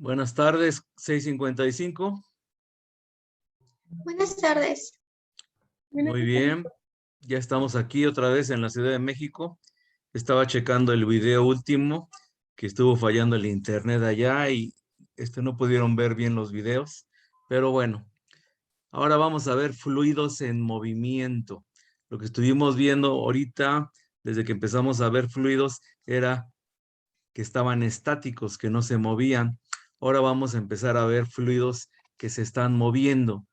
Buenas tardes, 6:55. Buenas tardes. Muy bien, ya estamos aquí otra vez en la Ciudad de México. Estaba checando el video último, que estuvo fallando el internet allá y no pudieron ver bien los videos. Pero bueno, ahora vamos a ver fluidos en movimiento. Lo que estuvimos viendo ahorita, desde que empezamos a ver fluidos, era que estaban estáticos, que no se movían. Ahora vamos a empezar a ver fluidos que se están moviendo.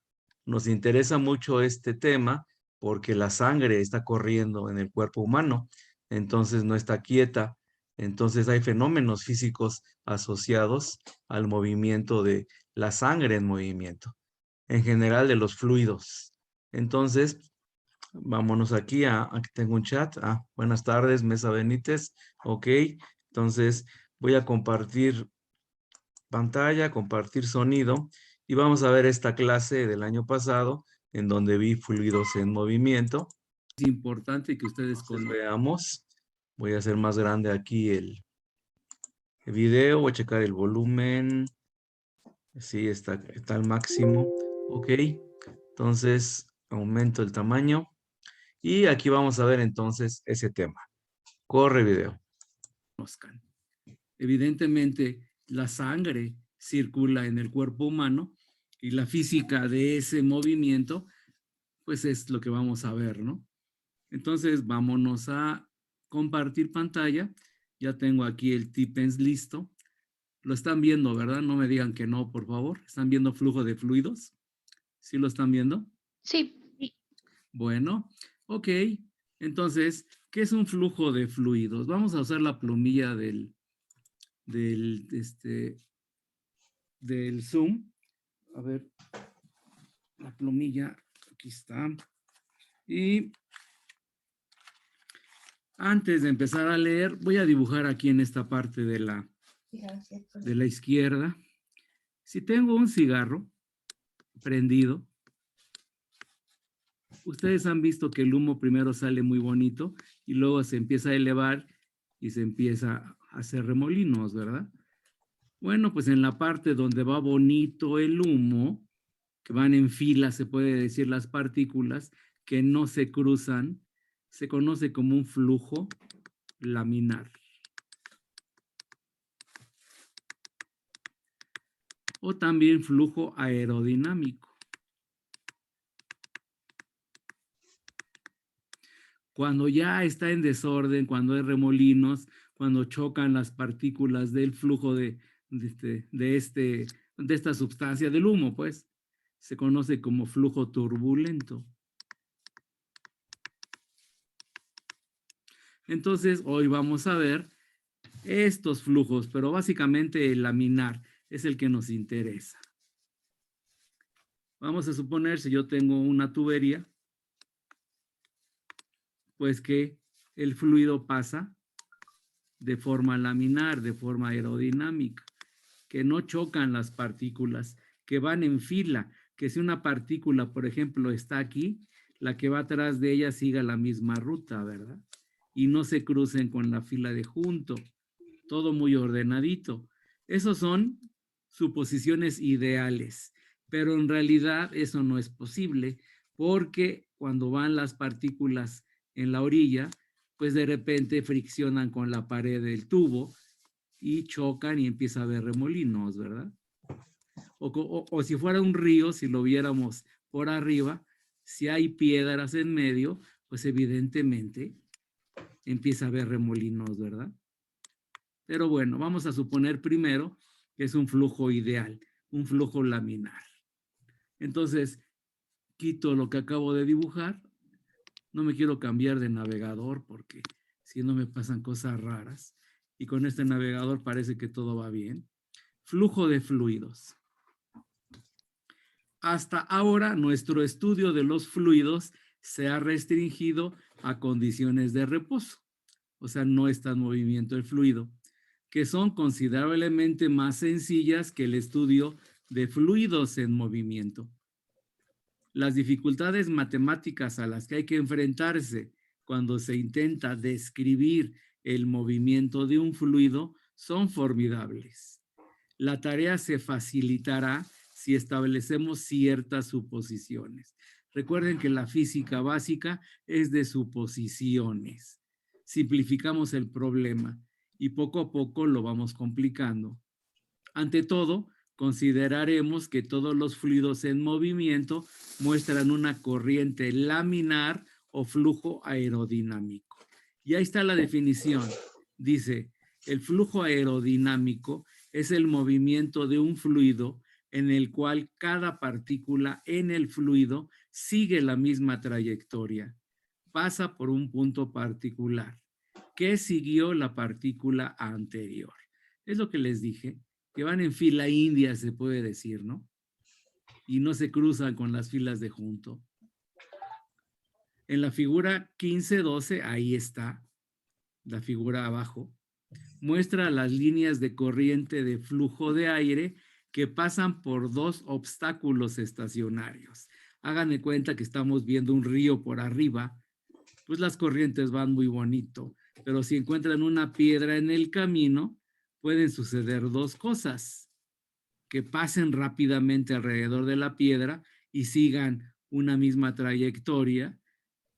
Nos interesa mucho este tema porque la sangre está corriendo en el cuerpo humano, entonces no está quieta. Entonces hay fenómenos físicos asociados al movimiento de la sangre en movimiento, en general de los fluidos. Entonces, vámonos aquí tengo un chat. Buenas tardes, Mesa Benítez. Ok, entonces voy a compartir pantalla, compartir sonido y vamos a ver esta clase del año pasado en donde vi fluidos en movimiento. Es importante que ustedes veamos. Voy a hacer más grande aquí el video, voy a checar el volumen. Sí, está al máximo. Ok, entonces aumento el tamaño. Y aquí vamos a ver entonces ese tema. Corre video. Evidentemente, la sangre circula en el cuerpo humano y la física de ese movimiento, pues es lo que vamos a ver, ¿no? Entonces, vámonos a compartir pantalla. Ya tengo aquí el Tipens listo. Lo están viendo, ¿verdad? No me digan que no, por favor. ¿Están viendo flujo de fluidos? ¿Sí lo están viendo? Sí. Bueno, ok. Entonces, ¿qué es un flujo de fluidos? Vamos a usar la plumilla del Zoom. A ver, la plumilla, aquí está. Y antes de empezar a leer, voy a dibujar aquí en esta parte de la izquierda. Si tengo un cigarro prendido, ustedes han visto que el humo primero sale muy bonito y luego se empieza a elevar y se empieza a hacer remolinos, ¿verdad? Bueno, pues en la parte donde va bonito el humo, que van en fila, se puede decir, las partículas que no se cruzan, se conoce como un flujo laminar. O también flujo aerodinámico. Cuando ya está en desorden, cuando hay remolinos, cuando chocan las partículas del flujo de esta sustancia del humo, pues, se conoce como flujo turbulento. Entonces, hoy vamos a ver estos flujos, pero básicamente el laminar es el que nos interesa. Vamos a suponer, si yo tengo una tubería, pues que el fluido pasa de forma laminar, de forma aerodinámica, que no chocan las partículas, que van en fila, que si una partícula, por ejemplo, está aquí, la que va atrás de ella siga la misma ruta, ¿verdad? Y no se crucen con la fila de junto, todo muy ordenadito. Esos son suposiciones ideales, pero en realidad eso no es posible, porque cuando van las partículas en la orilla, pues de repente friccionan con la pared del tubo y chocan y empieza a haber remolinos, ¿verdad? O si fuera un río, si lo viéramos por arriba, si hay piedras en medio, pues evidentemente empieza a haber remolinos, ¿verdad? Pero bueno, vamos a suponer primero que es un flujo ideal, un flujo laminar. Entonces, quito lo que acabo de dibujar. No me quiero cambiar de navegador porque si no me pasan cosas raras. Y con este navegador parece que todo va bien. Flujo de fluidos. Hasta ahora, nuestro estudio de los fluidos se ha restringido a condiciones de reposo. O sea, no está en movimiento el fluido, que son considerablemente más sencillas que el estudio de fluidos en movimiento. Las dificultades matemáticas a las que hay que enfrentarse cuando se intenta describir el movimiento de un fluido son formidables. La tarea se facilitará si establecemos ciertas suposiciones. Recuerden que la física básica es de suposiciones. Simplificamos el problema y poco a poco lo vamos complicando. Ante todo, consideraremos que todos los fluidos en movimiento muestran una corriente laminar o flujo aerodinámico. Y ahí está la definición. Dice, el flujo aerodinámico es el movimiento de un fluido en el cual cada partícula en el fluido sigue la misma trayectoria. Pasa por un punto particular que siguió la partícula anterior. Es lo que les dije, que van en fila india, se puede decir, ¿no? Y no se cruzan con las filas de junto. En la figura 15-12, ahí está, la figura abajo, muestra las líneas de corriente de flujo de aire que pasan por dos obstáculos estacionarios. Hagan de cuenta que estamos viendo un río por arriba, pues las corrientes van muy bonito, pero si encuentran una piedra en el camino, pueden suceder dos cosas: que pasen rápidamente alrededor de la piedra y sigan una misma trayectoria,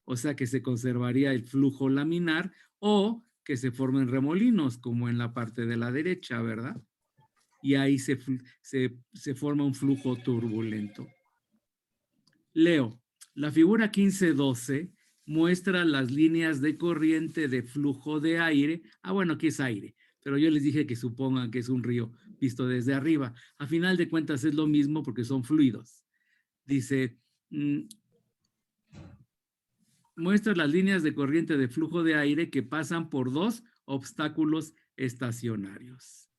o sea que se conservaría el flujo laminar, o que se formen remolinos, como en la parte de la derecha, ¿verdad? Y ahí se forma un flujo turbulento. Leo, la figura 15-12 muestra las líneas de corriente de flujo de aire. Bueno, aquí es aire, pero yo les dije que supongan que es un río visto desde arriba. A final de cuentas es lo mismo porque son fluidos. Dice, muestra las líneas de corriente de flujo de aire que pasan por dos obstáculos estacionarios.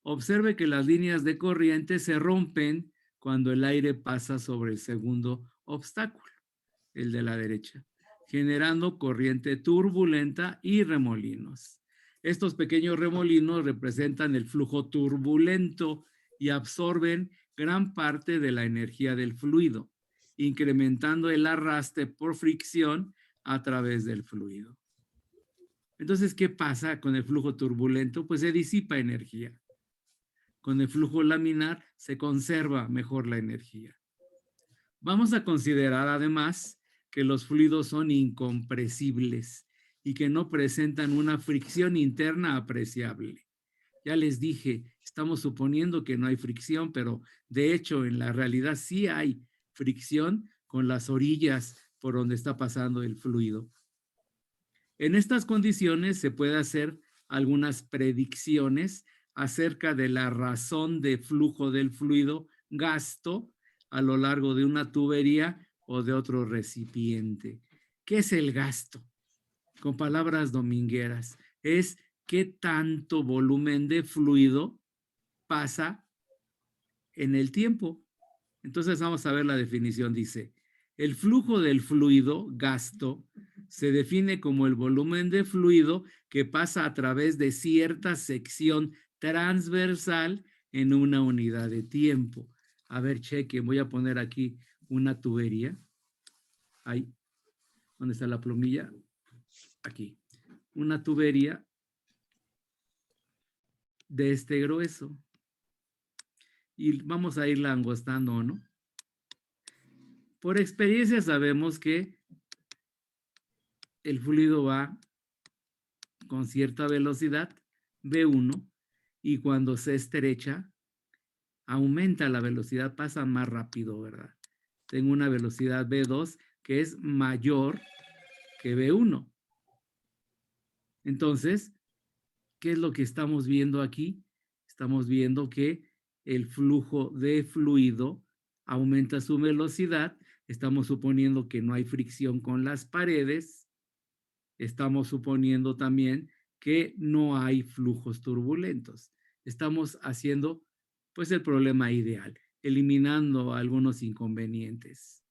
Observe que las líneas de corriente se rompen cuando el aire pasa sobre el segundo obstáculo, el de la derecha, generando corriente turbulenta y remolinos. Estos pequeños remolinos representan el flujo turbulento y absorben gran parte de la energía del fluido, incrementando el arrastre por fricción a través del fluido. Entonces, ¿qué pasa con el flujo turbulento? Pues se disipa energía. Con el flujo laminar se conserva mejor la energía. Vamos a considerar además que los fluidos son incompresibles y que no presentan una fricción interna apreciable. Ya les dije, estamos suponiendo que no hay fricción, pero de hecho en la realidad sí hay fricción con las orillas por donde está pasando el fluido. En estas condiciones se puede hacer algunas predicciones acerca de la razón de flujo del fluido gasto a lo largo de una tubería o de otro recipiente. ¿Qué es el gasto? Con palabras domingueras, es qué tanto volumen de fluido pasa en el tiempo. Entonces vamos a ver la definición. Dice, el flujo del fluido, gasto, se define como el volumen de fluido que pasa a través de cierta sección transversal en una unidad de tiempo. A ver, cheque, voy a poner aquí una tubería. Ahí, ¿dónde está la plumilla? Aquí. Una tubería de este grueso. Y vamos a irla angostando, ¿no? Por experiencia sabemos que el fluido va con cierta velocidad, V1, y cuando se estrecha, aumenta la velocidad, pasa más rápido, ¿verdad? Tengo una velocidad V2 que es mayor que V1. Entonces, ¿qué es lo que estamos viendo aquí? Estamos viendo que el flujo de fluido aumenta su velocidad. Estamos suponiendo que no hay fricción con las paredes. Estamos suponiendo también que no hay flujos turbulentos. Estamos haciendo, pues, el problema ideal, eliminando algunos inconvenientes.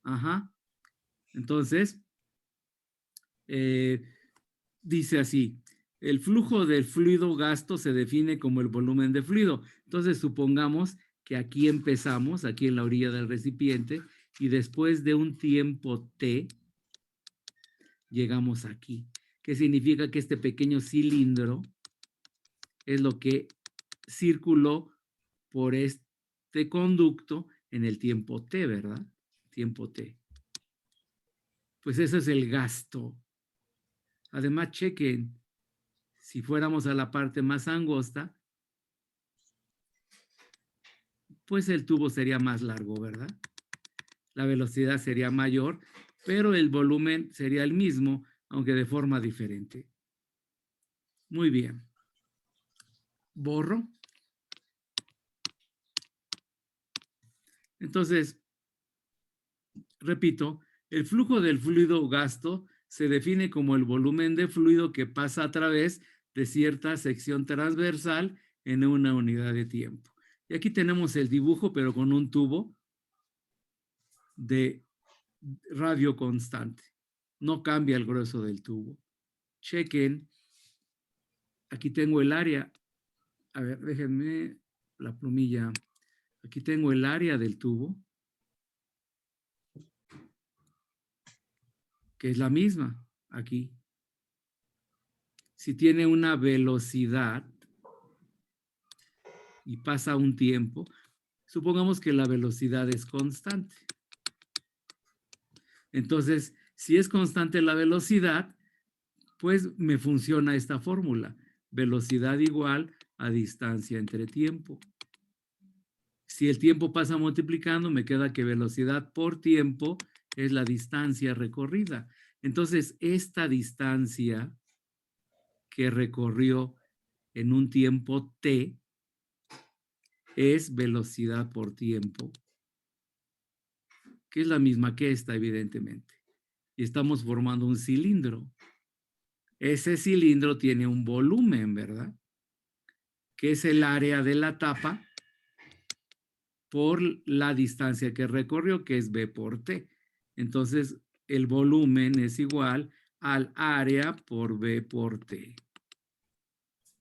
Ajá. Entonces, dice así, el flujo del fluido gasto se define como el volumen de fluido. Entonces, supongamos que aquí empezamos, aquí en la orilla del recipiente, y después de un tiempo T, llegamos aquí. ¿Qué significa? Que este pequeño cilindro es lo que circuló por este conducto en el tiempo T, ¿verdad? Tiempo T. Pues ese es el gasto. Además, chequen, si fuéramos a la parte más angosta, pues el tubo sería más largo, ¿verdad? La velocidad sería mayor, pero el volumen sería el mismo, aunque de forma diferente. Muy bien. Borro. Entonces, repito, el flujo del fluido gasto se define como el volumen de fluido que pasa a través de cierta sección transversal en una unidad de tiempo. Y aquí tenemos el dibujo, pero con un tubo de radio constante. No cambia el grueso del tubo. Chequen. Aquí tengo el área. A ver, déjenme la plumilla. Aquí tengo el área del tubo, que es la misma aquí. Si tiene una velocidad y pasa un tiempo, supongamos que la velocidad es constante. Entonces, si es constante la velocidad, pues me funciona esta fórmula. Velocidad igual a distancia entre tiempo. Si el tiempo pasa multiplicando, me queda que velocidad por tiempo es la distancia recorrida. Entonces, esta distancia que recorrió en un tiempo t es velocidad por tiempo, que es la misma que esta, evidentemente. Y estamos formando un cilindro. Ese cilindro tiene un volumen, ¿verdad? Que es el área de la tapa por la distancia que recorrió, que es B por T. Entonces, el volumen es igual al área por B por T.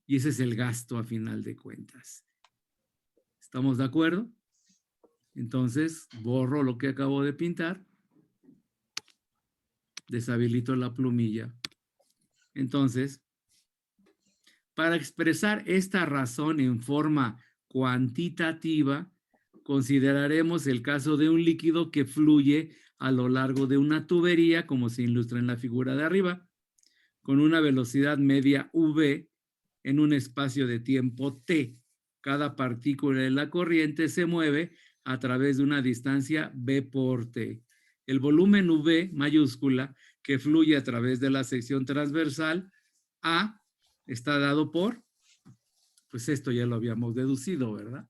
Y ese es el gasto a final de cuentas. ¿Estamos de acuerdo? Entonces, borro lo que acabo de pintar. Deshabilito la plumilla. Entonces, para expresar esta razón en forma cuantitativa, consideraremos el caso de un líquido que fluye a lo largo de una tubería, como se ilustra en la figura de arriba, con una velocidad media V en un espacio de tiempo T. Cada partícula de la corriente se mueve a través de una distancia B por T. El volumen V mayúscula que fluye a través de la sección transversal A está dado por, pues esto ya lo habíamos deducido, ¿verdad?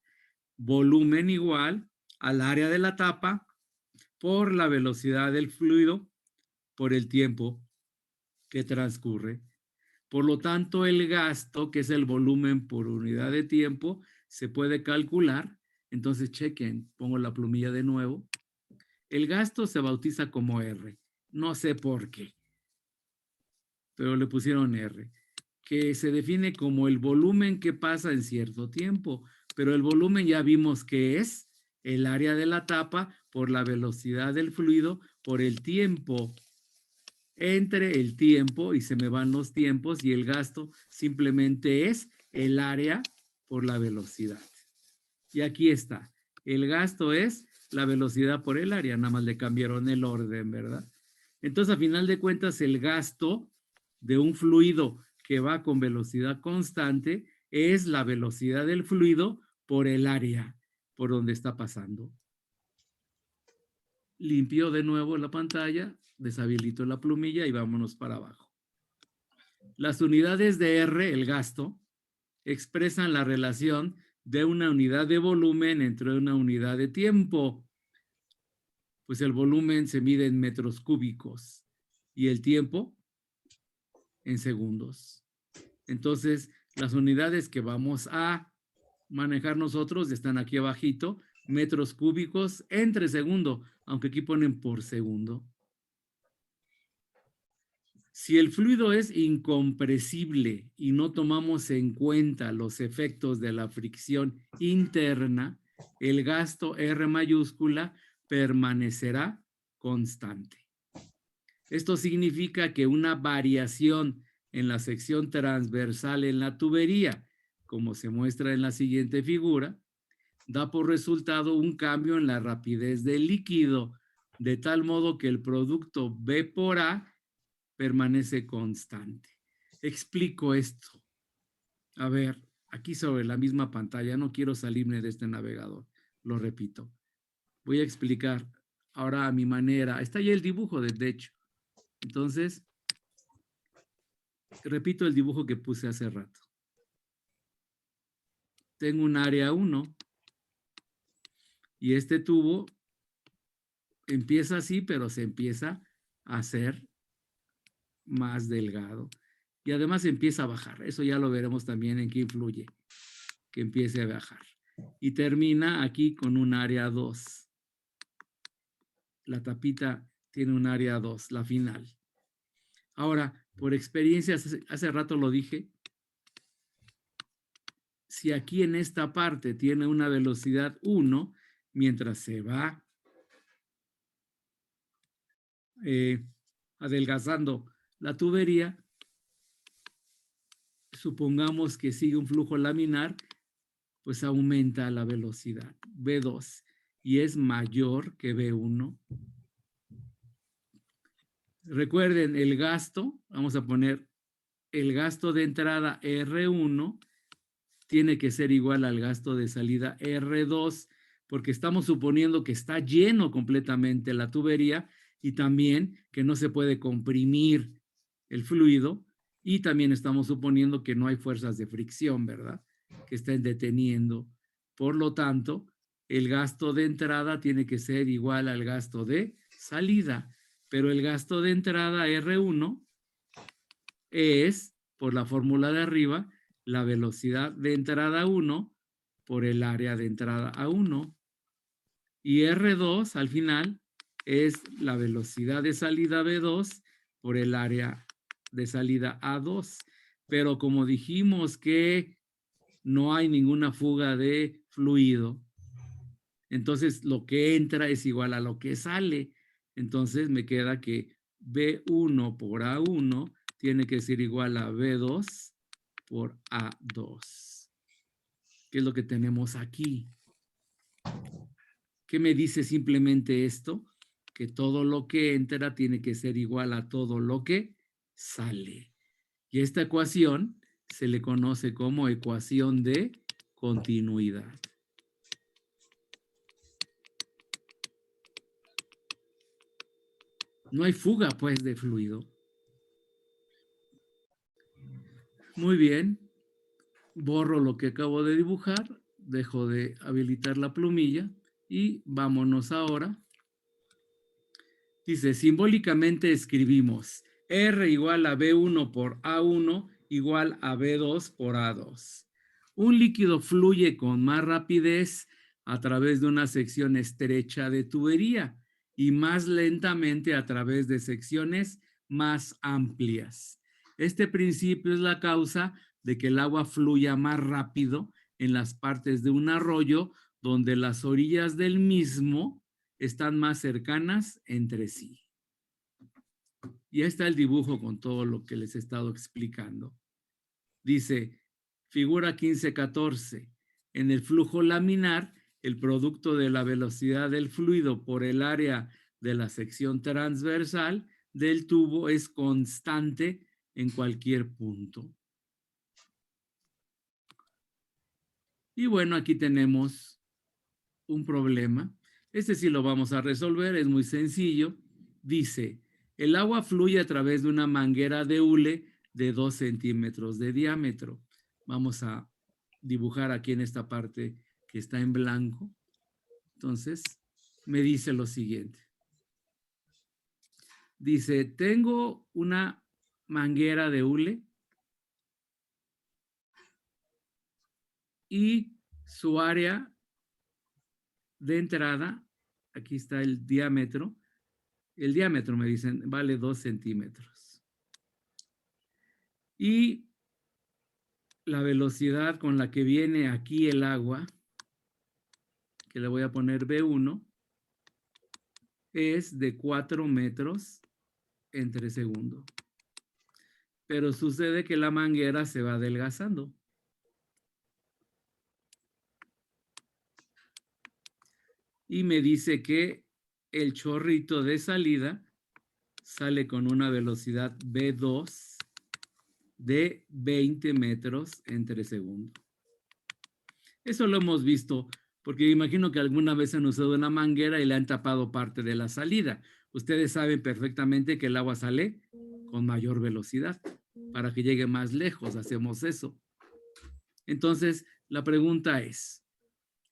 Volumen igual al área de la tapa por la velocidad del fluido por el tiempo que transcurre. Por lo tanto, el gasto, que es el volumen por unidad de tiempo, se puede calcular. Entonces, chequen, pongo la plumilla de nuevo. El gasto se bautiza como R. No sé por qué, pero le pusieron R, que se define como el volumen que pasa en cierto tiempo. Pero el volumen ya vimos que es el área de la tapa por la velocidad del fluido por el tiempo. Entre el tiempo, y se me van los tiempos, y el gasto simplemente es el área por la velocidad. Y aquí está. El gasto es la velocidad por el área, nada más le cambiaron el orden, ¿verdad? Entonces, a final de cuentas, el gasto de un fluido que va con velocidad constante es la velocidad del fluido por el área por donde está pasando. Limpio de nuevo la pantalla, deshabilito la plumilla y vámonos para abajo. Las unidades de R, el gasto, expresan la relación de una unidad de volumen entre una unidad de tiempo. Pues el volumen se mide en metros cúbicos y el tiempo en segundos. Entonces, las unidades que vamos a manejar nosotros están aquí abajito, metros cúbicos entre segundo, aunque aquí ponen por segundo. Si el fluido es incompresible y no tomamos en cuenta los efectos de la fricción interna, el gasto R mayúscula permanecerá constante. Esto significa que una variación en la sección transversal en la tubería, como se muestra en la siguiente figura, da por resultado un cambio en la rapidez del líquido, de tal modo que el producto B por A permanece constante. Explico esto. A ver, aquí sobre la misma pantalla, no quiero salirme de este navegador, lo repito. Voy a explicar ahora a mi manera. Está ya el dibujo, de hecho. Entonces, repito el dibujo que puse hace rato. Tengo un área 1 y este tubo empieza así, pero se empieza a hacer más delgado. Y además empieza a bajar. Eso ya lo veremos también en qué influye, que empiece a bajar. Y termina aquí con un área 2. La tapita tiene un área 2, la final. Ahora, por experiencia, hace rato lo dije, si aquí en esta parte tiene una velocidad 1, mientras se va adelgazando la tubería, supongamos que sigue un flujo laminar, pues aumenta la velocidad V2 y es mayor que V1. Recuerden el gasto, vamos a poner el gasto de entrada R1 tiene que ser igual al gasto de salida R2, porque estamos suponiendo que está lleno completamente la tubería y también que no se puede comprimir el fluido, y también estamos suponiendo que no hay fuerzas de fricción, ¿verdad? Que estén deteniendo. Por lo tanto, el gasto de entrada tiene que ser igual al gasto de salida, pero el gasto de entrada R1 es, por la fórmula de arriba, la velocidad de entrada 1 por el área de entrada A1. Y R2 al final es la velocidad de salida B2 por el área de salida A2. Pero como dijimos que no hay ninguna fuga de fluido, entonces lo que entra es igual a lo que sale. Entonces me queda que B1 por A1 tiene que ser igual a B2 por A2. ¿Qué es lo que tenemos aquí? ¿Qué me dice simplemente esto? Que todo lo que entra tiene que ser igual a todo lo que sale. Y esta ecuación se le conoce como ecuación de continuidad. No hay fuga, pues, de fluido. Muy bien. Borro lo que acabo de dibujar, dejo de habilitar la plumilla y vámonos ahora. Dice, simbólicamente escribimos R igual a B1 por A1 igual a B2 por A2. Un líquido fluye con más rapidez a través de una sección estrecha de tubería y más lentamente a través de secciones más amplias. Este principio es la causa de que el agua fluya más rápido en las partes de un arroyo donde las orillas del mismo están más cercanas entre sí. Y ahí está el dibujo con todo lo que les he estado explicando. Dice, figura 15-14. En el flujo laminar, el producto de la velocidad del fluido por el área de la sección transversal del tubo es constante en cualquier punto. Y bueno, aquí tenemos un problema. Este sí lo vamos a resolver, es muy sencillo. Dice, el agua fluye a través de una manguera de hule de 2 centímetros de diámetro. Vamos a dibujar aquí en esta parte que está en blanco. Entonces, me dice lo siguiente. Dice, tengo una manguera de hule y su área de entrada, aquí está el diámetro me dicen, vale 2 centímetros. Y la velocidad con la que viene aquí el agua, que le voy a poner B1, es de 4 metros entre segundo. Pero sucede que la manguera se va adelgazando. y me dice que el chorrito de salida sale con una velocidad V2 de 20 metros entre segundo. Eso lo hemos visto porque imagino que alguna vez han usado una manguera y le han tapado parte de la salida. Ustedes saben perfectamente que el agua sale con mayor velocidad. Para que llegue más lejos, hacemos eso. Entonces, la pregunta es,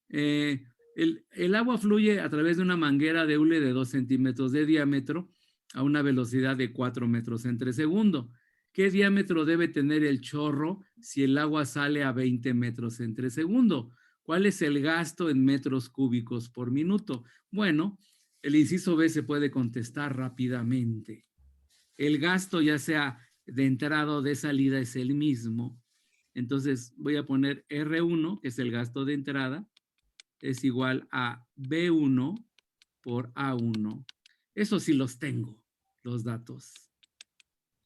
el agua fluye a través de una manguera de hule de 2 centímetros de diámetro a una velocidad de 4 metros entre segundo. ¿Qué diámetro debe tener el chorro si el agua sale a 20 metros entre segundo? ¿Cuál es el gasto en metros cúbicos por minuto? Bueno, el inciso B se puede contestar rápidamente. El gasto, ya sea de entrada o de salida, es el mismo. Entonces voy a poner R1, que es el gasto de entrada, es igual a B1 por A1. Eso sí los tengo, los datos.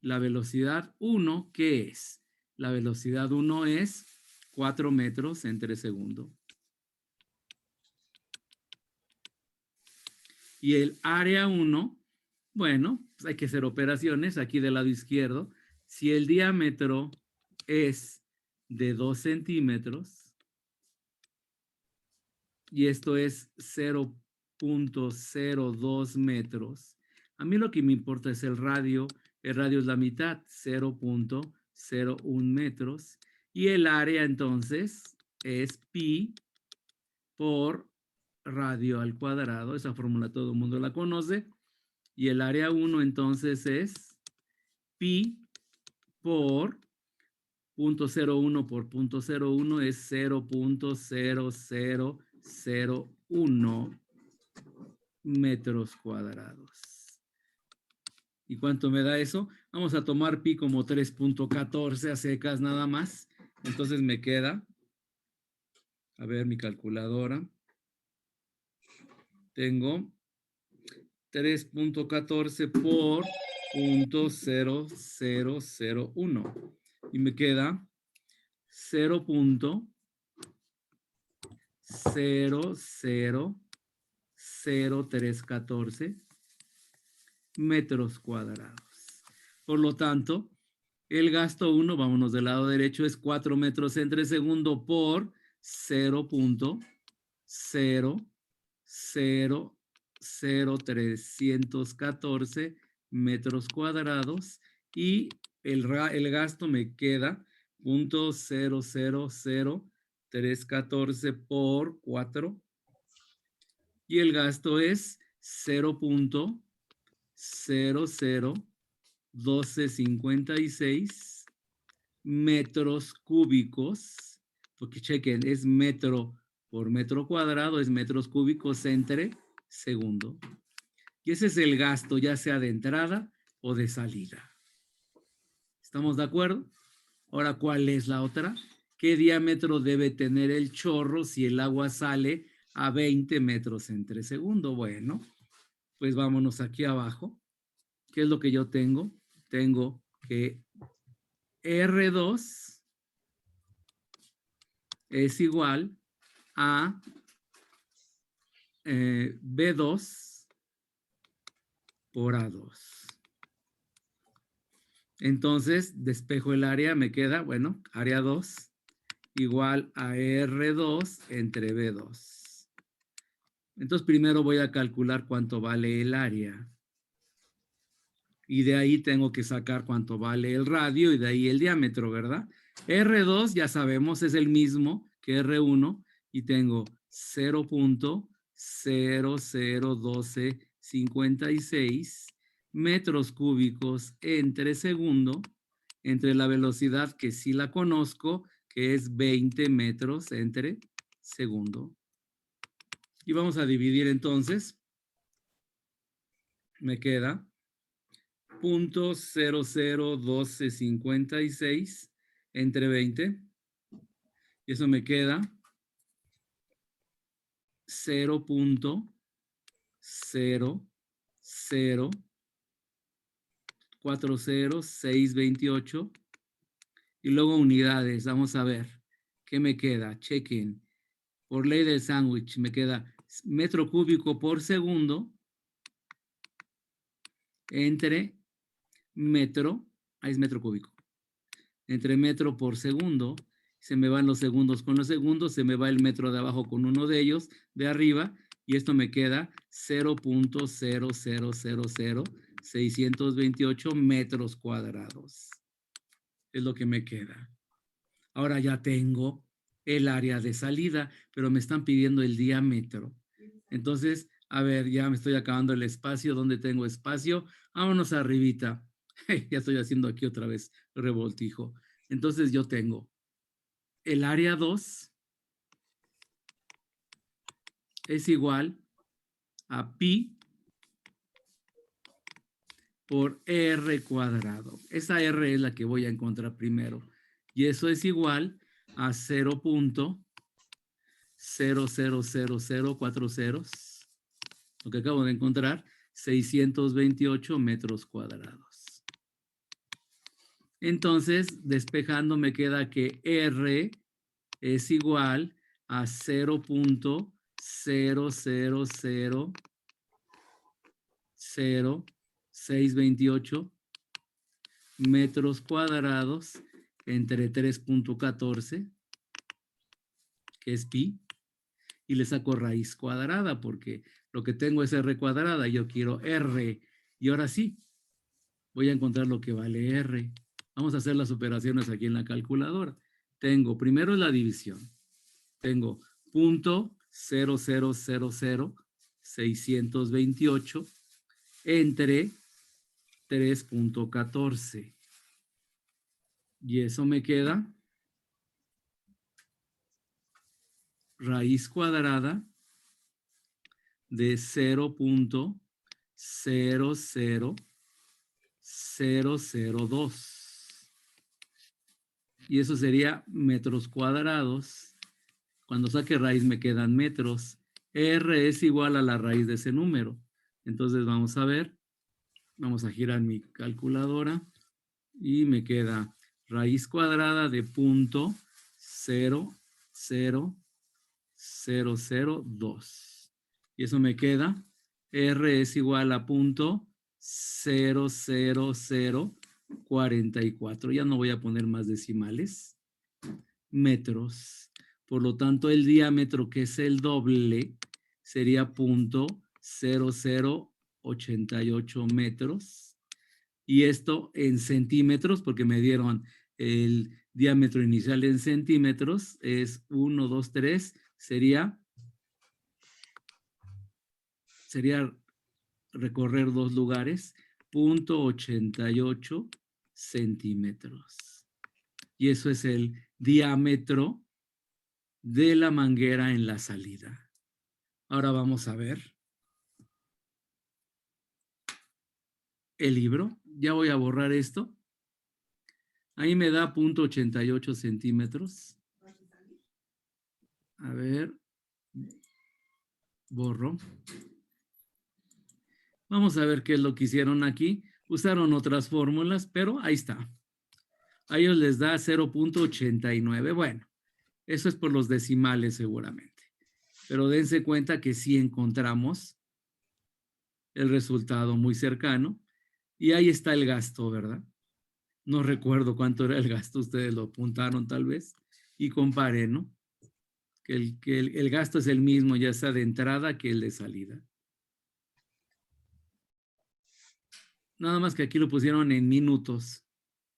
La velocidad 1, ¿qué es? La velocidad 1 es 4 metros entre segundo. Y el área 1, bueno, pues hay que hacer operaciones aquí del lado izquierdo. Si el diámetro es de 2 centímetros y esto es 0.02 metros, a mí lo que me importa es el radio. El radio es la mitad, 0.01 metros. Y el área entonces es pi por radio al cuadrado. Esa fórmula todo el mundo la conoce. Y el área 1 entonces es pi por 0.01 por 0.01 es 0.0001 metros cuadrados. ¿Y cuánto me da eso? Vamos a tomar pi como 3.14 a secas nada más. Entonces me queda, a ver mi calculadora, tengo 3.14 por 0.0001 y me queda 0.000314 metros cuadrados. Por lo tanto, el gasto 1, vámonos del lado derecho, es 4 metros entre segundo por 0.00314 metros cuadrados y el gasto me queda 0.000314 por 4 y el gasto es 0.001256 metros cúbicos, porque chequen, es metro por metro cuadrado, es metros cúbicos entre segundo. Y ese es el gasto, ya sea de entrada o de salida. ¿Estamos de acuerdo? Ahora, ¿cuál es la otra? ¿Qué diámetro debe tener el chorro si el agua sale a 20 metros entre segundo? Bueno, pues vámonos aquí abajo. ¿Qué es lo que yo tengo? Tengo que R2 es igual a B2 por A2. Entonces, despejo el área, me queda, bueno, área 2 igual a R2 entre B2. Entonces, primero voy a calcular cuánto vale el área. Y de ahí tengo que sacar cuánto vale el radio y de ahí el diámetro, ¿verdad? R2 ya sabemos es el mismo que R1 y tengo 0.001256 metros cúbicos entre segundo, entre la velocidad que sí la conozco, que es 20 metros entre segundo. Y vamos a dividir entonces. Me queda 0.001256 entre 20. Y eso me queda 0.0040628. Y luego unidades. Vamos a ver qué me queda. Chequen. Por ley del sándwich me queda metro cúbico por segundo entre metro, ahí es metro cúbico, entre metro por segundo, se me van los segundos con los segundos, se me va el metro de abajo con uno de ellos, de arriba, y esto me queda 0.0000628 metros cuadrados. Es lo que me queda. Ahora ya tengo el área de salida, pero me están pidiendo el diámetro. Entonces, a ver, ya me estoy acabando el espacio. ¿Dónde tengo espacio? Vámonos arribita. Ya estoy haciendo aquí otra vez revoltijo. Entonces yo tengo el área 2 es igual a pi por r cuadrado. Esa r es la que voy a encontrar primero. Y eso es igual a 0.00040, lo que acabo de encontrar, 628 metros cuadrados. Entonces, despejando me queda que R es igual a 0.0000628 metros cuadrados entre 3.14, que es pi, y le saco raíz cuadrada porque lo que tengo es r cuadrada, yo quiero r, y ahora sí, voy a encontrar lo que vale r. Vamos a hacer las operaciones aquí en la calculadora. Tengo primero la división. Tengo .0000628 entre 3.14. Y eso me queda raíz cuadrada de 0.00002. Y eso sería metros cuadrados. Cuando saque raíz me quedan metros. R es igual a la raíz de ese número. Entonces vamos a ver. Vamos a girar mi calculadora. Y me queda raíz cuadrada de .00002. Y eso me queda. R es igual a .00044. Ya no voy a poner más decimales. Metros. Por lo tanto, el diámetro, que es el doble, sería .0088 metros. Y esto en centímetros, porque me dieron el diámetro inicial en centímetros, es 1, 2, 3, sería recorrer dos lugares, .88 centímetros. Y eso es el diámetro de la manguera en la salida. Ahora vamos a ver el libro. Ya voy a borrar esto. Ahí me da .88 centímetros. A ver. Borro. Vamos a ver qué es lo que hicieron aquí. Usaron otras fórmulas, pero ahí está. A ellos les da 0.89. Bueno, eso es por los decimales seguramente. Pero dense cuenta que sí encontramos el resultado muy cercano. Y ahí está el gasto, ¿verdad? No recuerdo cuánto era el gasto. Ustedes lo apuntaron tal vez. Y comparen, ¿no? Que el gasto es el mismo, ya sea de entrada que el de salida. Nada más que aquí lo pusieron en minutos.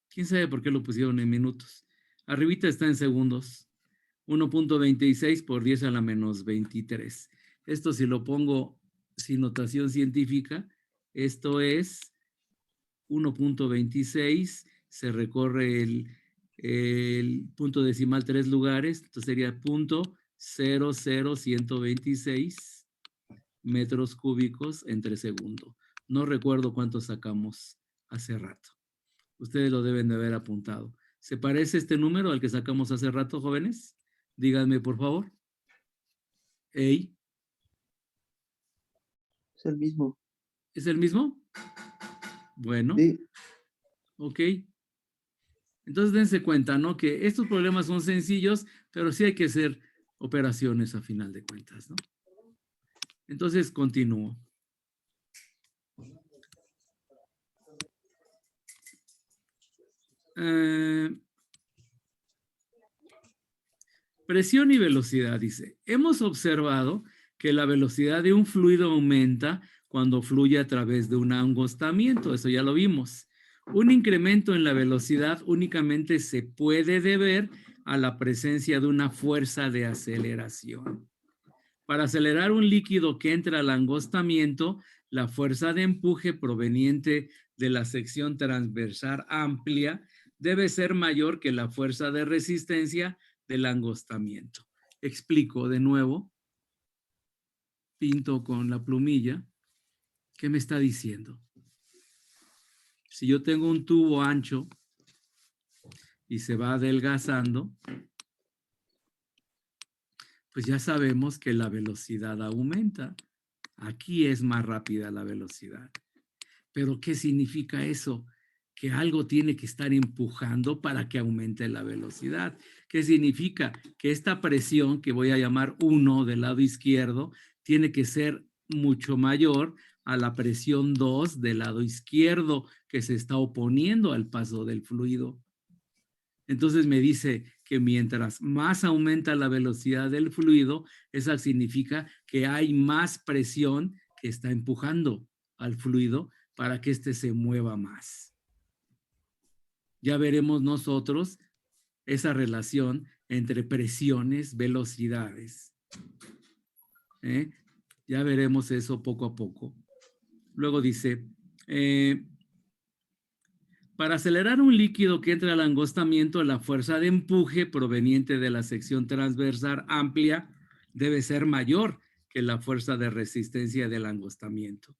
¿Quién sabe por qué lo pusieron en minutos? Arribita está en segundos. 1.26 por 10 a la menos 23. Esto si lo pongo sin notación científica, esto es 1.26, se recorre el punto decimal 3 lugares, entonces sería .00126 metros cúbicos entre segundo. No recuerdo cuánto sacamos hace rato. Ustedes lo deben de haber apuntado. ¿Se parece este número al que sacamos hace rato, jóvenes? Díganme, por favor. ¿Ey? Es el mismo. ¿Es el mismo? Bueno. Sí. Ok. Entonces dense cuenta, ¿no? Que estos problemas son sencillos, pero sí hay que hacer operaciones a final de cuentas, ¿no? Entonces, continúo. Presión y velocidad, dice. Hemos observado que la velocidad de un fluido aumenta cuando fluye a través de un angostamiento. Eso ya lo vimos. Un incremento en la velocidad únicamente se puede deber a la presencia de una fuerza de aceleración. Para acelerar un líquido que entra al angostamiento, la fuerza de empuje proveniente de la sección transversal amplia debe ser mayor que la fuerza de resistencia del angostamiento. Explico de nuevo. Pinto con la plumilla. ¿Qué me está diciendo? Si yo tengo un tubo ancho y se va adelgazando, pues ya sabemos que la velocidad aumenta. Aquí es más rápida la velocidad. Pero ¿qué significa eso? Que algo tiene que estar empujando para que aumente la velocidad. ¿Qué significa? Que esta presión, que voy a llamar 1 del lado izquierdo, tiene que ser mucho mayor a la presión 2 del lado izquierdo, que se está oponiendo al paso del fluido. Entonces me dice que mientras más aumenta la velocidad del fluido, eso significa que hay más presión que está empujando al fluido para que éste se mueva más. Ya veremos nosotros esa relación entre presiones, velocidades. Ya veremos eso poco a poco. Luego dice, para acelerar un líquido que entra al angostamiento, la fuerza de empuje proveniente de la sección transversal amplia debe ser mayor que la fuerza de resistencia del angostamiento.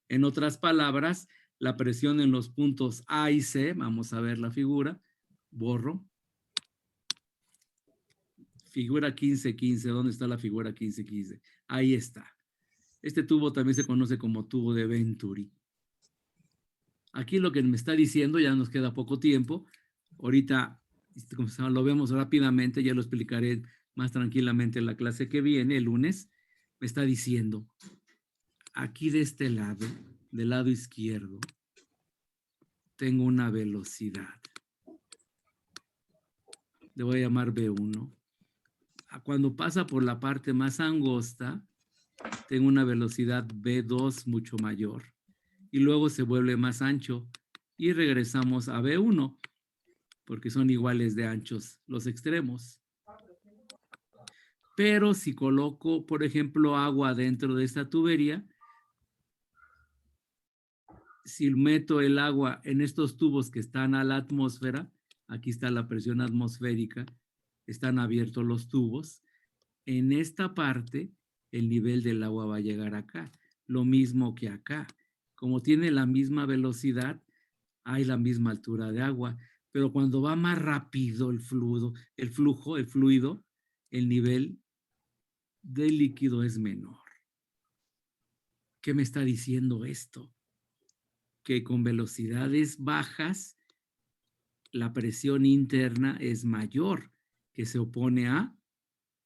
En otras palabras, la presión en los puntos A y C, vamos a ver la figura, borro. Figura 15-15, ¿dónde está la figura 15-15? Ahí está. Este tubo también se conoce como tubo de Venturi. Aquí lo que me está diciendo, ya nos queda poco tiempo, ahorita lo vemos rápidamente, ya lo explicaré más tranquilamente en la clase que viene, el lunes, me está diciendo, aquí de este lado, del lado izquierdo, tengo una velocidad. Le voy a llamar B1. Cuando pasa por la parte más angosta, tengo una velocidad B2 mucho mayor. Y luego se vuelve más ancho y regresamos a B1, porque son iguales de anchos los extremos. Pero si coloco, por ejemplo, agua dentro de esta tubería, si meto el agua en estos tubos que están a la atmósfera, aquí está la presión atmosférica, están abiertos los tubos, en esta parte el nivel del agua va a llegar acá, lo mismo que acá. Como tiene la misma velocidad, hay la misma altura de agua, pero cuando va más rápido el fluido, el nivel del líquido es menor. ¿Qué me está diciendo esto? Que con velocidades bajas, la presión interna es mayor, que se opone a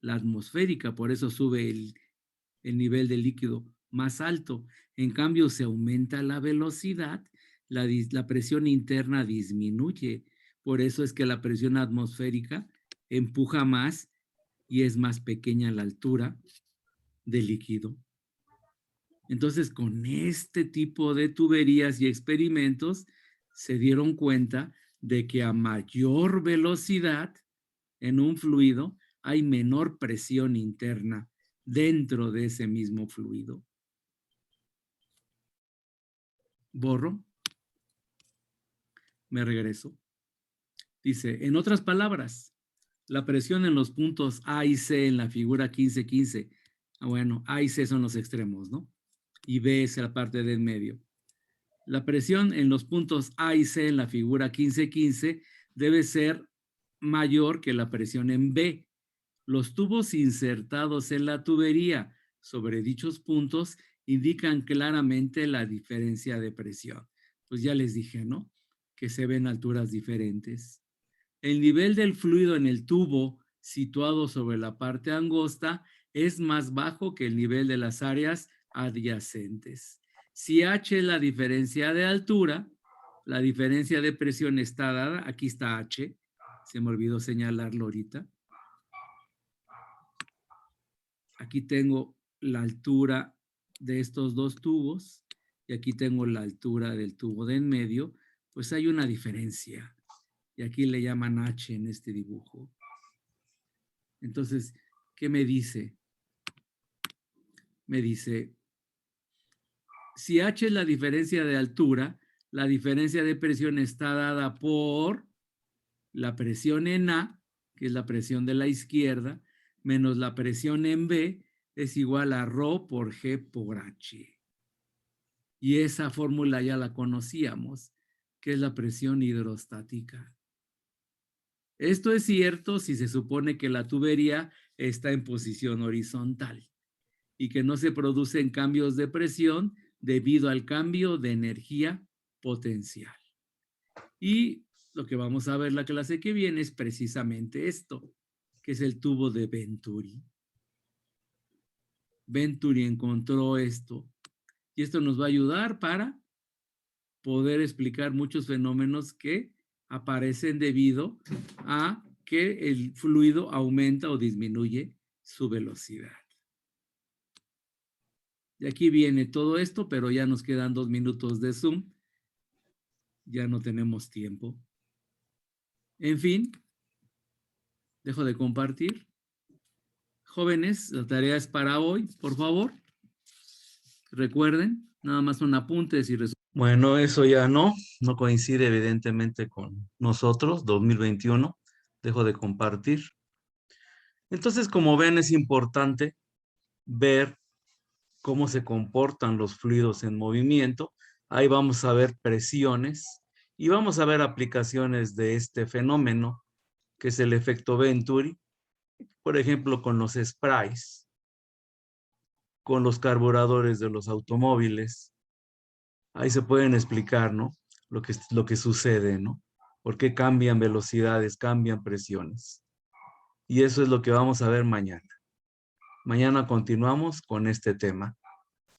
la atmosférica, por eso sube el nivel del líquido más alto. En cambio, se aumenta la velocidad, la presión interna disminuye. Por eso es que la presión atmosférica empuja más y es más pequeña la altura del líquido. Entonces, con este tipo de tuberías y experimentos, se dieron cuenta de que a mayor velocidad en un fluido hay menor presión interna dentro de ese mismo fluido. Borro. Me regreso. Dice, en otras palabras, la presión en los puntos A y C en la figura 15-15. Bueno, A y C son los extremos, ¿no? Y B es la parte del medio. La presión en los puntos A y C en la figura 15-15 debe ser mayor que la presión en B. Los tubos insertados en la tubería sobre dichos puntos indican claramente la diferencia de presión. Pues ya les dije, ¿no? Que se ven alturas diferentes. El nivel del fluido en el tubo situado sobre la parte angosta es más bajo que el nivel de las áreas adyacentes. Si H es la diferencia de altura, la diferencia de presión está dada, aquí está H, se me olvidó señalarlo ahorita. Aquí tengo la altura de estos dos tubos y aquí tengo la altura del tubo de en medio, pues hay una diferencia. Y aquí le llaman H en este dibujo. Entonces, ¿qué me dice? Me dice, si H es la diferencia de altura, la diferencia de presión está dada por la presión en A, que es la presión de la izquierda, menos la presión en B, es igual a ρ por G por H. Y esa fórmula ya la conocíamos, que es la presión hidrostática. Esto es cierto si se supone que la tubería está en posición horizontal y que no se producen cambios de presión debido al cambio de energía potencial. Y lo que vamos a ver la clase que viene es precisamente esto, que es el tubo de Venturi. Venturi encontró esto y esto nos va a ayudar para poder explicar muchos fenómenos que aparecen debido a que el fluido aumenta o disminuye su velocidad. Y aquí viene todo esto, pero ya nos quedan 2 minutos de Zoom. Ya no tenemos tiempo. En fin, dejo de compartir. Jóvenes, la tarea es para hoy, por favor. Recuerden, nada más son apuntes y resúmenes. Bueno, eso ya no coincide evidentemente con nosotros, 2021. Dejo de compartir. Entonces, como ven, es importante ver cómo se comportan los fluidos en movimiento. Ahí vamos a ver presiones y vamos a ver aplicaciones de este fenómeno, que es el efecto Venturi, por ejemplo, con los sprays, con los carburadores de los automóviles. Ahí se pueden explicar, ¿no? Lo que sucede, ¿no? Por qué cambian velocidades, cambian presiones. Y eso es lo que vamos a ver mañana. Mañana continuamos con este tema.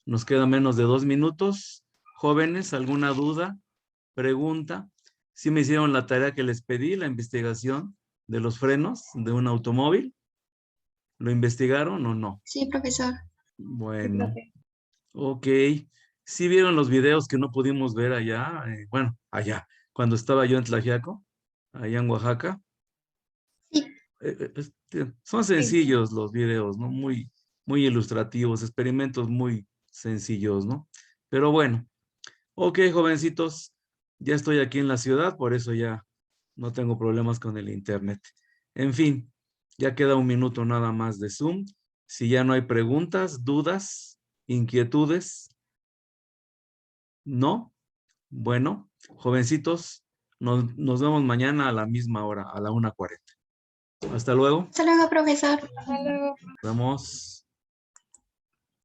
Nos queda menos de 2 minutos. Jóvenes, ¿alguna duda? Pregunta. ¿Sí me hicieron la tarea que les pedí, la investigación de los frenos de un automóvil? ¿Lo investigaron o no? Sí, profesor. Bueno, ok. ¿Sí vieron los videos que no pudimos ver allá? Bueno, allá, cuando estaba yo en Tlaxiaco, allá en Oaxaca. Sí. Son sencillos los videos, ¿no? Muy ilustrativos, experimentos muy sencillos, ¿no? Pero bueno, ok, jovencitos, ya estoy aquí en la ciudad, por eso ya no tengo problemas con el internet. En fin, ya queda 1 minuto nada más de Zoom. Si ya no hay preguntas, dudas, inquietudes, ¿no? Bueno, jovencitos, nos vemos mañana a la misma hora, a la 1:40. Hasta luego. Hasta luego, profesor. Nos vemos.